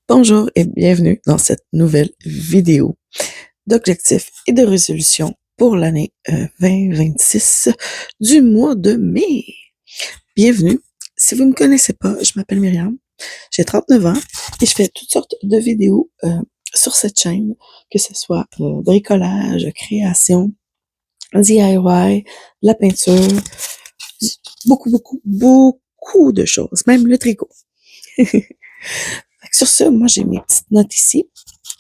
Bonjour et bienvenue dans cette nouvelle vidéo d'objectifs et de résolutions pour l'année 2026 du mois de mai. Bienvenue. Si vous ne me connaissez pas, je m'appelle Myriam, j'ai 39 ans et je fais toutes sortes de vidéos sur cette chaîne, que ce soit bricolage, création, DIY, la peinture, beaucoup de choses, même le tricot. Sur ce, moi j'ai mes petites notes ici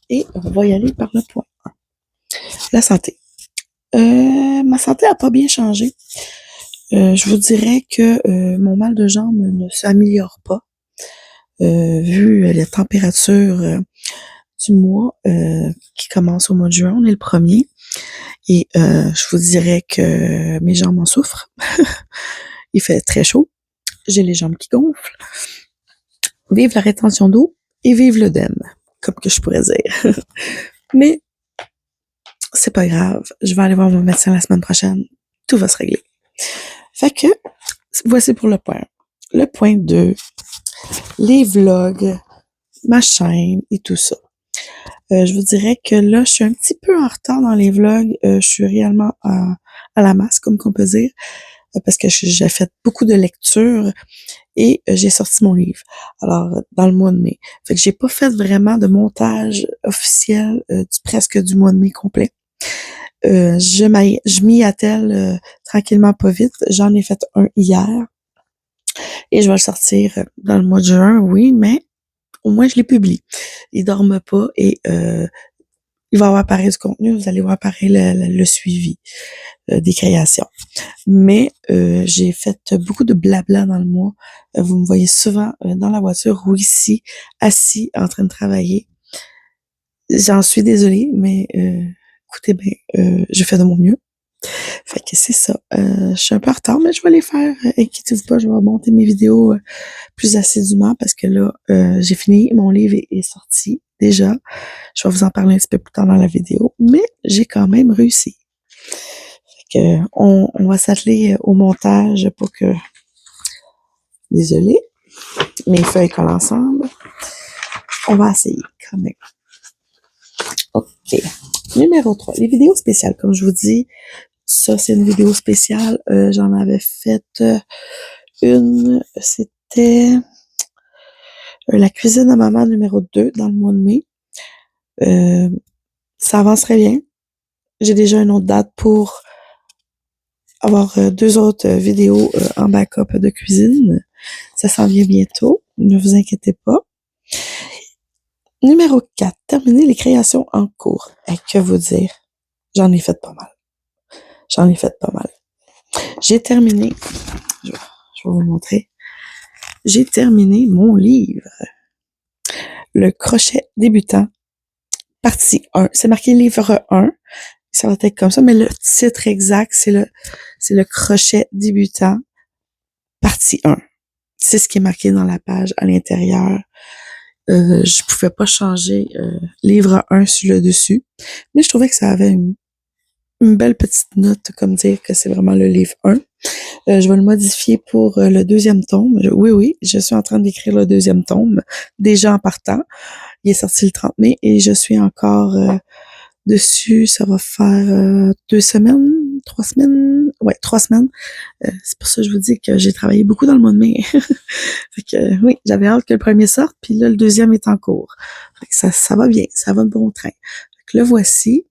et on va y aller par le point 1. La santé. Ma santé a pas bien changé. Je vous dirais que mon mal de jambe ne s'améliore pas vu les températures du mois qui commence au mois de juin. On est le 1er et je vous dirais que mes jambes en souffrent. Il fait très chaud. J'ai les jambes qui gonflent. Vive la rétention d'eau et vive l'œdème, comme que je pourrais dire. Mais c'est pas grave. Je vais aller voir mon médecin la semaine prochaine. Tout va se régler. Fait que, voici pour le point 1. Le point 2, les vlogs, ma chaîne et tout ça. Je vous dirais que là, je suis un petit peu en retard dans les vlogs. Je suis réellement à la masse, comme qu'on peut dire, parce que j'ai fait beaucoup de lectures et j'ai sorti mon livre. Alors, dans le mois de mai. Fait que j'ai pas fait vraiment de montage officiel presque du mois de mai complet. Je m'y attelle tranquillement pas vite. J'en ai fait un hier et je vais le sortir dans le mois de juin, oui, mais au moins je les publie. Ils dorment pas et il va y avoir apparaître du contenu, vous allez voir apparaître le suivi des créations. Mais j'ai fait beaucoup de blabla dans le mois. Vous me voyez souvent dans la voiture ou ici, assis, en train de travailler. J'en suis désolée, mais écoutez bien, je fais de mon mieux. Fait que c'est ça. Je suis un peu en retard, mais je vais les faire. Inquiétez-vous pas, je vais monter mes vidéos plus assidûment parce que là, j'ai fini. Mon livre est sorti déjà. Je vais vous en parler un petit peu plus tard dans la vidéo, mais j'ai quand même réussi. Fait que on va s'atteler au montage pour que... Désolée, mes feuilles collent ensemble. On va essayer quand même. OK. Numéro 3, les vidéos spéciales. Comme je vous dis, ça, c'est une vidéo spéciale. J'en avais fait une, c'était la cuisine à maman numéro 2 dans le mois de mai. Ça avance très bien. J'ai déjà une autre date pour avoir 2 autres vidéos en backup de cuisine. Ça s'en vient bientôt. Ne vous inquiétez pas. Numéro 4, terminer les créations en cours. Et que vous dire? J'en ai fait pas mal. J'ai terminé, je vais vous montrer. J'ai terminé mon livre. Le crochet débutant, partie 1. C'est marqué livre 1. Ça va être comme ça, mais le titre exact, c'est le crochet débutant, partie 1. C'est ce qui est marqué dans la page à l'intérieur. Je pouvais pas changer livre 1 sur le dessus, mais je trouvais que ça avait une belle petite note, comme dire que c'est vraiment le livre 1. Je vais le modifier pour le 2e tome. Oui, je suis en train d'écrire le 2e tome, déjà en partant. Il est sorti le 30 mai et je suis encore dessus. Ça va faire 2 semaines, 3 semaines. Ouais, 3 semaines. C'est pour ça que je vous dis que j'ai travaillé beaucoup dans le mois de mai. Fait que oui, j'avais hâte que le premier sorte, puis là, le 2e est en cours. Fait que ça va bien, ça va de bon train. Fait que le voici.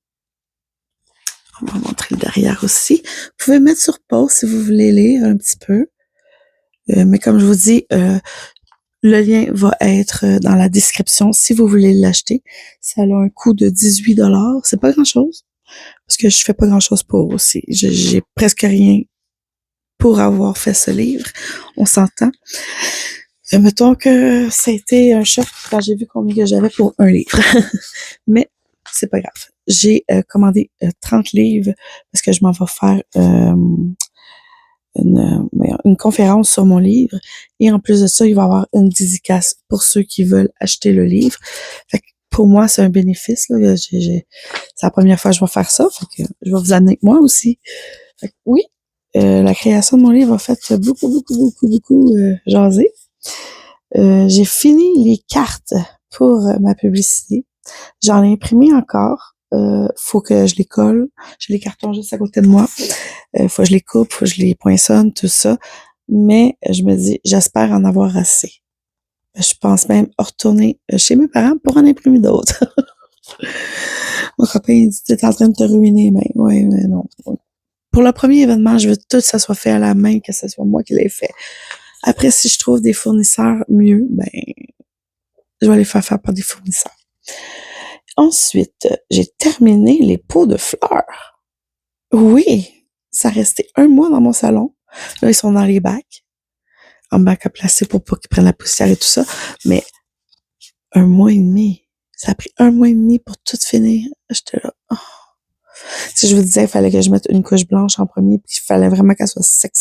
On va montrer le derrière aussi. Vous pouvez mettre sur pause si vous voulez lire un petit peu. Mais comme je vous dis, le lien va être dans la description si vous voulez l'acheter. Ça a un coût de 18$. C'est pas grand-chose. Parce que je fais pas grand-chose pour aussi. J'ai presque rien pour avoir fait ce livre. On s'entend. Mettons que ça a été un choc quand j'ai vu combien que j'avais pour un livre. Mais c'est pas grave. J'ai commandé 30 livres parce que je m'en vais faire une conférence sur mon livre. Et en plus de ça, il va y avoir une dédicace pour ceux qui veulent acheter le livre. Fait que pour moi, c'est un bénéfice. Là. C'est la première fois que je vais faire ça. Fait que je vais vous amener avec moi aussi. Fait que oui, la création de mon livre a fait beaucoup jaser. J'ai fini les cartes pour ma publicité. J'en ai imprimé encore. Faut que je les colle. J'ai les cartons juste à côté de moi. Faut que je les coupe, faut que je les poinçonne, tout ça. Mais je me dis, j'espère en avoir assez. Je pense même retourner chez mes parents pour en imprimer d'autres. Mon copain, il dit, t'es en train de te ruiner, mais ouais, mais non. Pour le premier événement, je veux tout que ça soit fait à la main, que ce soit moi qui l'ai fait. Après, si je trouve des fournisseurs mieux, ben, je vais les faire faire par des fournisseurs. Ensuite, j'ai terminé les pots de fleurs. Oui, ça restait 1 mois dans mon salon. Là, ils sont dans les bacs, en bac à placer pour pas qu'ils prennent la poussière et tout ça. Mais 1 mois et demi. Ça a pris 1 mois et demi pour tout finir. J'étais là. Oh. Si je vous disais qu'il fallait que je mette une couche blanche en premier, puis il fallait vraiment qu'elle soit sec,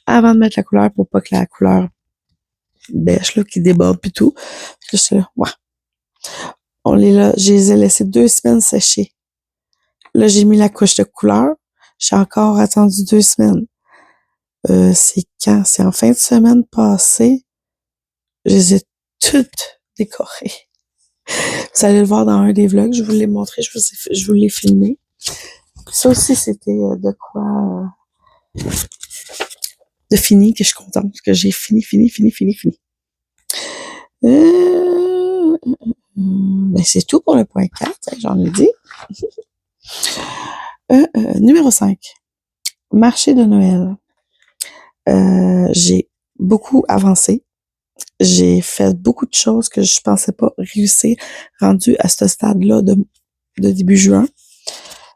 avant de mettre la couleur pour pas que la couleur beige, là, qui déborde puis tout. Puis j'étais là, ouais. Je les ai laissés 2 semaines sécher. Là, j'ai mis la couche de couleur. J'ai encore attendu 2 semaines. C'est quand? C'est en fin de semaine passée. Je les ai toutes décorées. Vous allez le voir dans un des vlogs. Je vous l'ai montré. Je vous l'ai filmé. Ça aussi, c'était de quoi de fini que je suis contente. Parce que j'ai fini. Ben c'est tout pour le point 4. J'en ai dit. Numéro 5. Marché de Noël. J'ai beaucoup avancé. J'ai fait beaucoup de choses que je pensais pas réussir rendu à ce stade-là de début juin.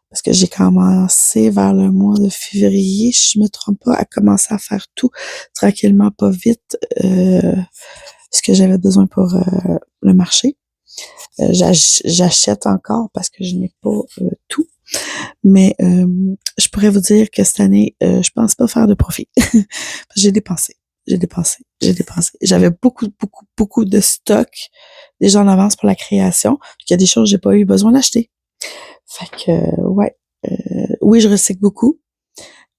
Parce que j'ai commencé vers le mois de février, je me trompe pas, à commencer à faire tout tranquillement, pas vite, ce que j'avais besoin pour le marché. J'achète encore parce que je n'ai pas tout. Mais je pourrais vous dire que cette année, je pense pas faire de profit. J'ai dépensé. J'avais beaucoup de stock déjà en avance pour la création. Il y a des choses que j'ai pas eu besoin d'acheter. Fait que, ouais. Oui, je recycle beaucoup,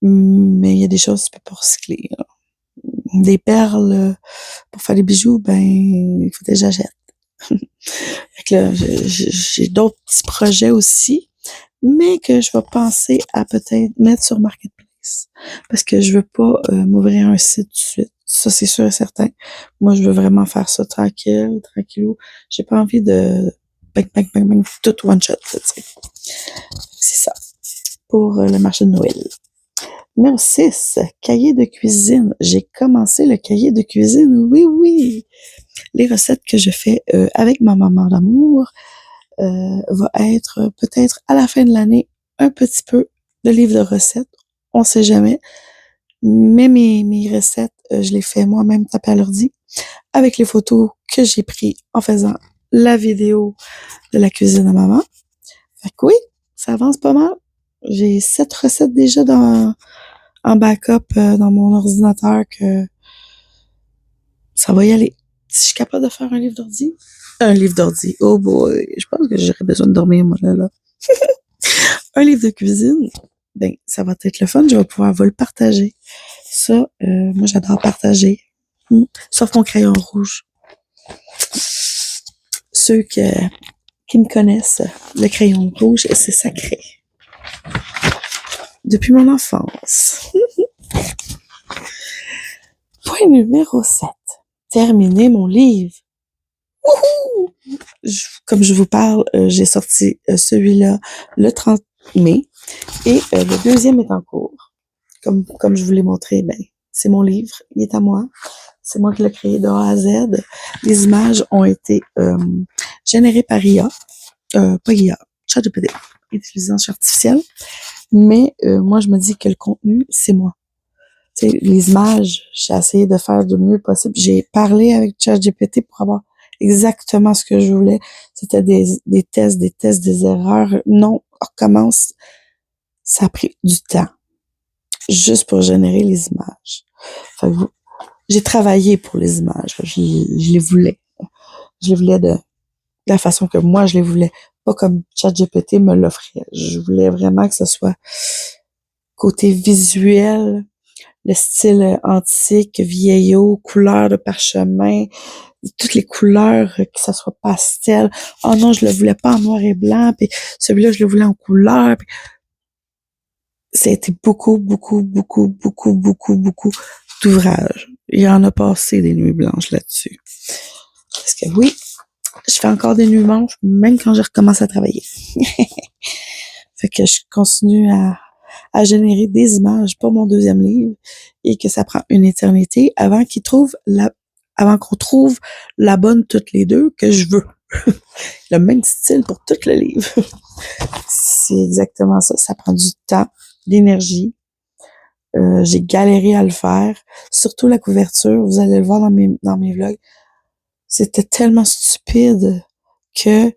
mais il y a des choses que tu peux pas recycler. Là. Des perles pour faire des bijoux, ben, il faut déjà j'achète. Fait que là, j'ai d'autres petits projets aussi, mais que je vais penser à peut-être mettre sur Marketplace. Parce que je veux pas m'ouvrir un site tout de suite. Ça, c'est sûr et certain. Moi, je veux vraiment faire ça tranquillou. J'ai pas envie de bang, tout one shot, tu sais. C'est ça. Pour le marché de Noël. Numéro 6, cahier de cuisine. J'ai commencé le cahier de cuisine. Oui. Les recettes que je fais avec ma maman d'amour va être peut-être à la fin de l'année un petit peu de livre de recettes. On sait jamais. Mais mes recettes, je les fais moi-même taper à l'ordi avec les photos que j'ai prises en faisant la vidéo de la cuisine à maman. Fait que oui, ça avance pas mal. J'ai 7 recettes déjà en backup dans mon ordinateur que ça va y aller. Si je suis capable de faire un livre d'ordi, oh boy, je pense que j'aurais besoin de dormir, moi, là. Un livre de cuisine, ben, ça va être le fun, je vais pouvoir vous le partager. Ça, moi, j'adore partager. Sauf mon crayon rouge. Ceux qui me connaissent, le crayon rouge, c'est sacré. Depuis mon enfance. Point numéro 7. Terminer mon livre. Wouhou! Comme je vous parle, j'ai sorti celui-là le 30 mai et le deuxième est en cours. Comme je vous l'ai montré, ben, c'est mon livre, il est à moi. C'est moi qui l'ai créé de A à Z. Les images ont été générées par IA. Pas IA, ChatGPT, intelligence artificielle. Mais moi, je me dis que le contenu, c'est moi. Tu sais, les images, j'ai essayé de faire du mieux possible. J'ai parlé avec ChatGPT pour avoir exactement ce que je voulais. C'était des tests, des erreurs. Non, on recommence. Ça a pris du temps. Juste pour générer les images. Fait que j'ai travaillé pour les images. Je les voulais. Je les voulais de la façon que moi je les voulais. Pas comme ChatGPT me l'offrait. Je voulais vraiment que ce soit côté visuel, le style antique, vieillot, couleur de parchemin, toutes les couleurs, que ça soit pastel. Oh non, je le voulais pas en noir et blanc, puis celui-là, je le voulais en couleur. Puis ça a été beaucoup, beaucoup, beaucoup, beaucoup, beaucoup, beaucoup d'ouvrages. Il y en a passé des nuits blanches là-dessus. Parce que oui, je fais encore des nuits blanches, même quand je recommence à travailler. Fait que je continue à générer des images pour mon deuxième livre et que ça prend une éternité avant qu'on trouve la bonne toutes les deux que je veux. Le même style pour tout le livre. C'est exactement ça. Ça prend du temps, d'énergie. J'ai galéré à le faire. Surtout la couverture. Vous allez le voir dans mes vlogs. C'était tellement stupide que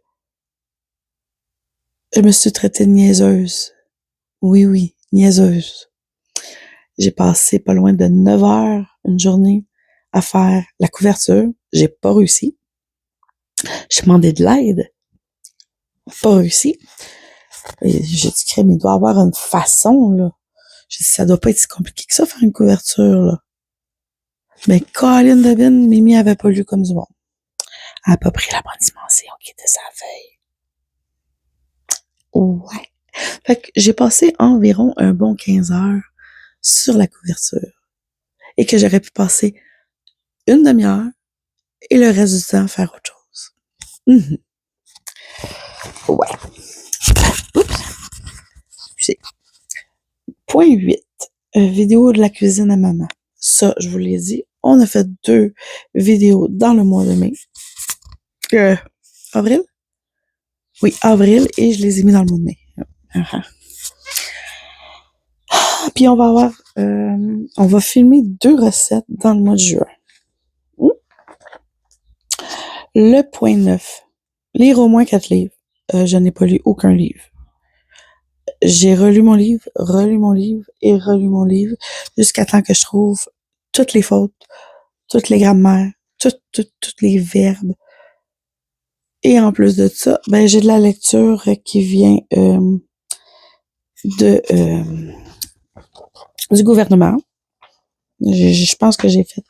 je me suis traitée de niaiseuse. Oui, oui, niaiseuse. J'ai passé pas loin de 9 heures une journée à faire la couverture. J'ai pas réussi. J'ai demandé de l'aide. Pas réussi. Et j'ai dit, crème, il doit y avoir une façon, là. J'ai dit, ça doit pas être si compliqué que ça, faire une couverture, là. Mais Colin Devine, Mimi avait pas lu comme du monde. Elle a pas pris la bonne dimension qui était sa feuille. Ouais. Fait que j'ai passé environ un bon 15 heures sur la couverture. Et que j'aurais pu passer une demi-heure et le reste du temps faire autre chose. Mm-hmm. Ouais. Oups. Excusez. Point 8. Vidéo de la cuisine à maman. Ça, je vous l'ai dit. On a fait 2 vidéos dans le mois de mai. Avril? Oui, avril, et je les ai mis dans le mois de mai. Uh-huh. Puis on va filmer 2 recettes dans le mois de juin. Le point 9. Lire au moins 4 livres. Je n'ai pas lu aucun livre. J'ai relu mon livre et relu mon livre jusqu'à temps que je trouve toutes les fautes, toutes les grammaires, toutes les verbes. Et en plus de ça, ben j'ai de la lecture qui vient du gouvernement. Je pense que j'ai fait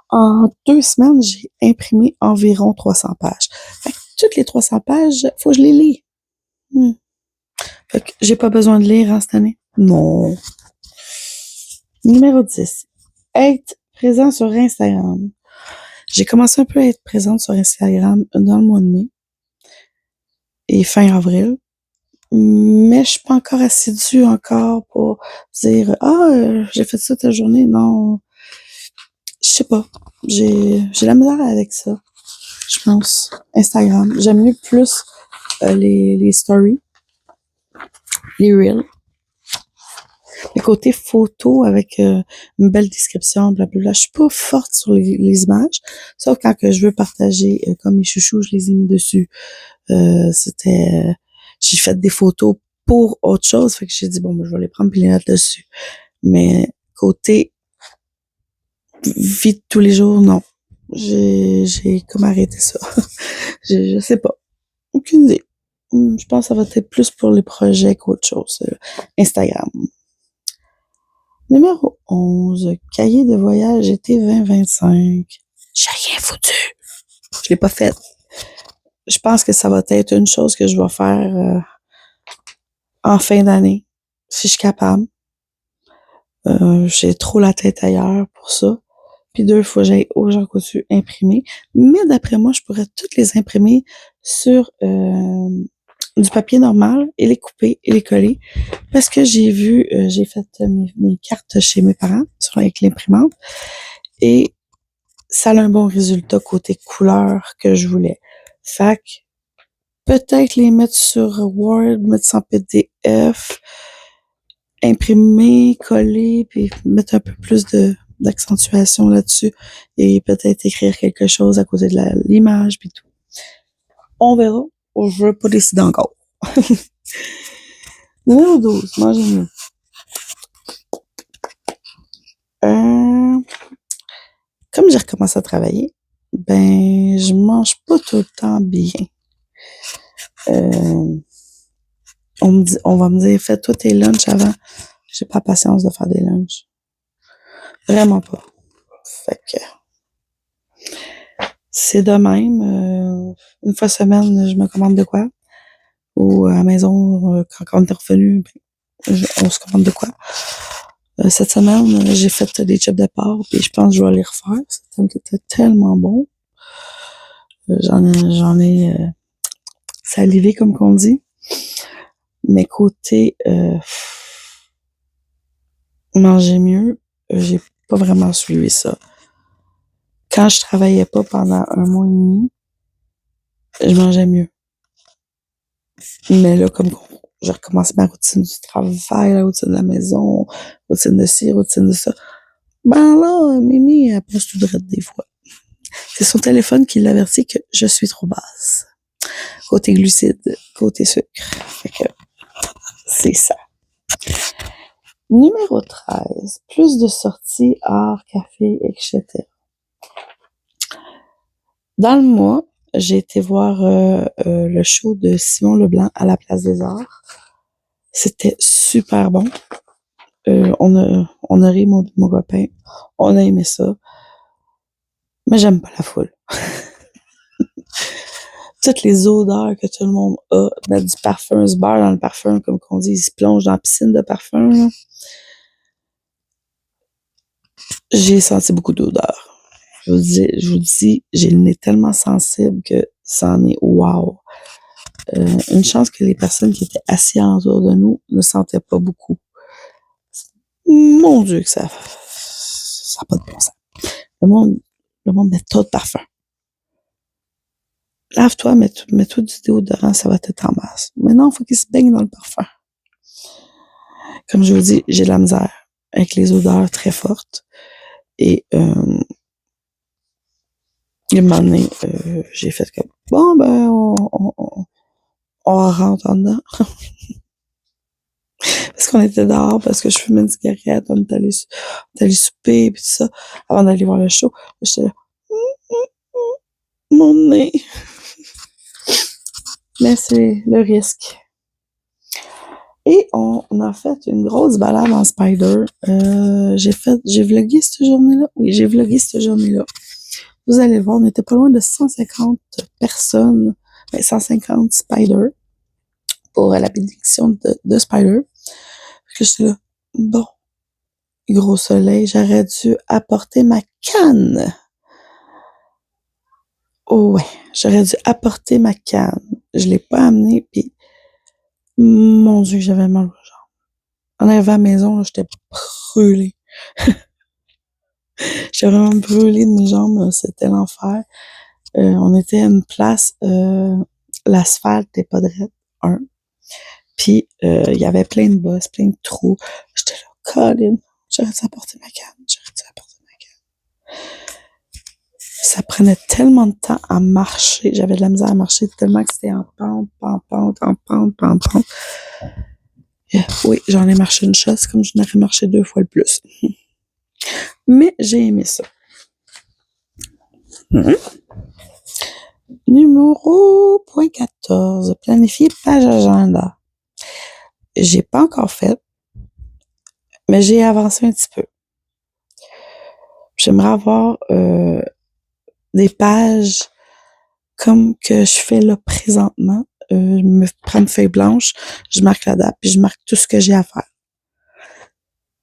en 2 semaines, j'ai imprimé environ 300 pages. Fait que toutes les 300 pages, faut que je les lis. Fait que j'ai pas besoin de lire cette année. Non. Numéro 10. Être présent sur Instagram. J'ai commencé un peu à être présente sur Instagram dans le mois de mai et fin avril. Mais je suis pas encore assidue encore pour dire j'ai fait ça ta journée. Non. Je sais pas. J'ai la misère avec ça. Je pense. Instagram. J'aime mieux plus les stories. Les reels. Le côté photo avec une belle description, blablabla. Je suis pas forte sur les images. Sauf quand que je veux partager comme mes chouchous, je les ai mis dessus. J'ai fait des photos pour autre chose. Fait que j'ai dit, bon, je vais les prendre puis les mettre dessus. Mais côté vie de tous les jours, non. J'ai comme arrêté ça. Je sais pas. Aucune idée. Je pense que ça va être plus pour les projets qu'autre chose. Instagram. Numéro 11. Cahier de voyage été 2025. J'ai rien foutu. Je l'ai pas fait. Je pense que ça va être une chose que je vais faire en fin d'année, si je suis capable. J'ai trop la tête ailleurs pour ça. Puis 2 fois, j'ai au Jean Coutu imprimé. Mais d'après moi, je pourrais toutes les imprimer sur du papier normal et les couper et les coller. Parce que j'ai fait mes cartes chez mes parents avec l'imprimante. Et ça a un bon résultat côté couleur que je voulais. Fait que peut-être les mettre sur Word, mettre ça en PDF, imprimer, coller, puis mettre un peu plus d'accentuation là-dessus et peut-être écrire quelque chose à côté de l'image puis tout. On verra. Je veux pas décider encore. Numéro 12, manger mieux. Comme j'ai recommencé à travailler, ben je mange pas tout le temps bien. On va me dire, fais-toi tes lunchs avant. J'ai pas patience de faire des lunchs. Vraiment pas. Fait que c'est de même. Une fois semaine, je me commande de quoi. Ou à la maison, quand on est revenu, on se commande de quoi. Cette semaine, j'ai fait des chips de porc, puis je pense que je vais les refaire. C'était tellement bon. J'en ai salivé, comme qu'on dit. Mais côté manger mieux, j'ai pas vraiment suivi ça. Quand je travaillais pas pendant 1 mois et demi, je mangeais mieux. Mais là, comme j'ai recommencé ma routine du travail, la routine de la maison, routine de ci, routine de ça. Ben là, Mimi, elle pense tout droit des fois. C'est son téléphone qui l'avertit que je suis trop basse. Côté glucides, côté sucre. Fait que c'est ça. Numéro 13. Plus de sorties, art, café, etc. Dans le mois, j'ai été voir le show de Simon Leblanc à la Place des Arts. C'était super bon. On a ri, mon copain. On a aimé ça. Mais j'aime pas la foule. Toutes les odeurs que tout le monde a, mettre du parfum, se barre dans le parfum, comme qu'on dit, il se plonge dans la piscine de parfum, là. J'ai senti beaucoup d'odeurs. Je vous dis, j'ai le nez tellement sensible que ça en est wow. Une chance que les personnes qui étaient assises autour de nous ne sentaient pas beaucoup. Mon Dieu que ça n'a pas de bon sens. Le monde met trop de parfum. Lave-toi, mets-toi du déodorant, ça va être en masse. Mais non, il faut qu'il se baigne dans le parfum. Comme je vous dis, j'ai de la misère avec les odeurs très fortes. Et un moment donné, j'ai fait comme, bon, ben, on rentre en dedans. Parce qu'on était dehors, parce que je fumais une cigarette, on est allé souper, puis tout ça, avant d'aller voir le show. J'étais là, mon nez. Mais c'est le risque. Et on a fait une grosse balade en spider. J'ai vlogué cette journée-là. Oui, j'ai vlogué cette journée-là. Vous allez voir, on était pas loin de 150 personnes, 150 spiders pour la bénédiction de spider. Puis j'étais là, bon, gros soleil, j'aurais dû apporter ma canne. Oh ouais, j'aurais dû apporter ma canne. Je l'ai pas amenée, puis mon Dieu, j'avais mal aux jambes. En arrivant à la maison, là, j'étais brûlée. J'étais vraiment brûlée de mes jambes, c'était l'enfer. On était à une place, l'asphalte n'est pas droit, puis il y avait plein de bosses, plein de trous. J'étais là, Colin, j'aurais dû apporter ma canne, Ça prenait tellement de temps à marcher, j'avais de la misère à marcher tellement que c'était en pente. Oui, j'en ai marché une chose comme je n'aurais marché 2 fois le plus. Mais j'ai aimé ça. Numéro point 14. Planifier page agenda. J'ai pas encore fait, mais j'ai avancé un petit peu. J'aimerais avoir des pages comme que je fais là présentement. Je me prends une feuille blanche, je marque la date, puis je marque tout ce que j'ai à faire.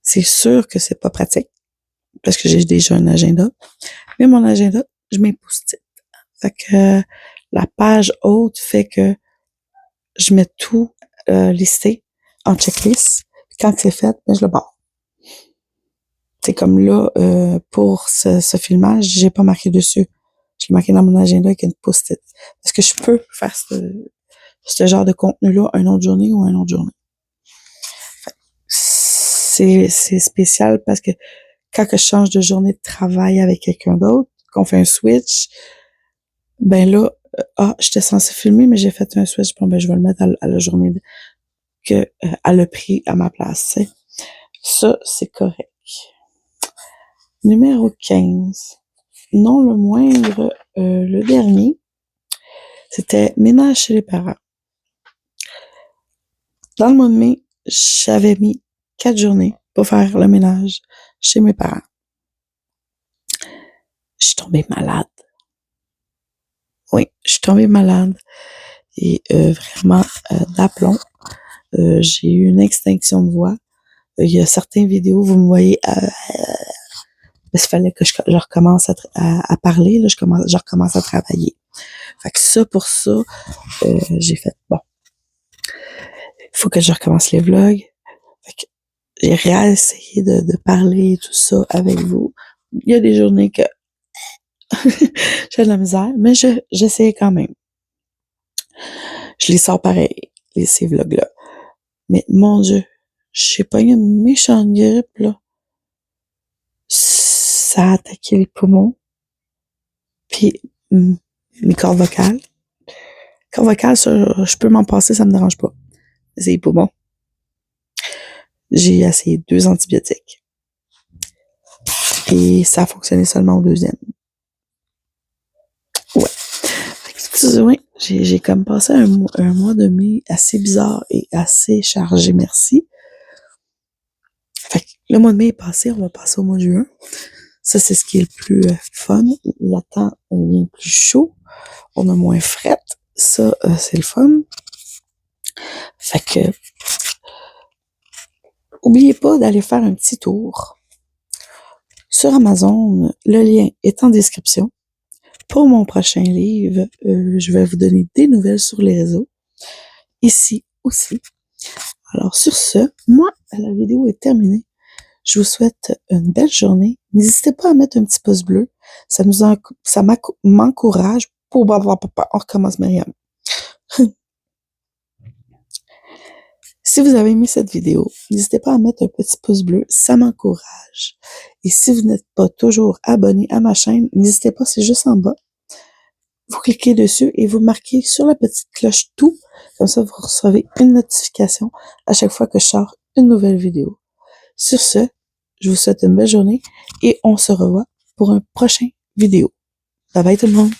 C'est sûr que c'est pas pratique, parce que j'ai déjà un agenda. Mais mon agenda, je mets post-it. Fait que la page haute fait que je mets tout listé en checklist. Puis quand c'est fait, ben, je le barre. C'est comme là, pour ce filmage, j'ai pas marqué dessus. Je l'ai marqué dans mon agenda avec une post-it. Parce que je peux faire ce genre de contenu-là une autre journée ou une autre journée. C'est spécial parce que quand que je change de journée de travail avec quelqu'un d'autre, qu'on fait un switch, ben là, j'étais censée filmer, mais j'ai fait un switch. Bon, ben, je vais le mettre à la journée que elle a pris à ma place, t'sais. Ça, c'est correct. Numéro 15. Non le moindre, le dernier, c'était ménage chez les parents. Dans le mois de mai, j'avais mis 4 journées pour faire le ménage chez mes parents. Je suis tombée malade. Oui, je suis tombée malade et vraiment d'aplomb. J'ai eu une extinction de voix. Il y a certaines vidéos, vous me voyez, il fallait que je recommence à parler, là, je recommence à travailler. Fait que ça, pour ça, j'ai fait, bon, il faut que je recommence les vlogs. Fait que j'ai réessayé de parler et tout ça avec vous. Il y a des journées que j'ai de la misère, mais j'essayais quand même. Je les sors pareil, ces vlogs-là. Mais mon Dieu, j'ai pas eu une méchante grippe, là. Ça a attaqué les poumons, puis mes cordes vocales. Cordes vocales, ça, je peux m'en passer, ça me dérange pas. C'est les poumons. J'ai essayé 2 antibiotiques. Et ça a fonctionné seulement au 2e. Ouais. Ouais, j'ai comme passé un mois de mai assez bizarre et assez chargé, merci. Fait que le mois de mai est passé, on va passer au mois de juin. Ça, c'est ce qui est le plus fun. Le temps devient plus chaud. On a moins fret. Ça, c'est le fun. Fait que, oubliez pas d'aller faire un petit tour sur Amazon. Le lien est en description. Pour mon prochain livre, je vais vous donner des nouvelles sur les réseaux. Ici aussi. Alors, sur ce, moi, la vidéo est terminée. Je vous souhaite une belle journée. N'hésitez pas à mettre un petit pouce bleu. Ça m'encourage. On recommence, Myriam. Si vous avez aimé cette vidéo, n'hésitez pas à mettre un petit pouce bleu. Ça m'encourage. Et si vous n'êtes pas toujours abonné à ma chaîne, n'hésitez pas, c'est juste en bas. Vous cliquez dessus et vous marquez sur la petite cloche tout. Comme ça, vous recevez une notification à chaque fois que je sors une nouvelle vidéo. Sur ce, je vous souhaite une belle journée et on se revoit pour un prochain vidéo. Bye bye tout le monde!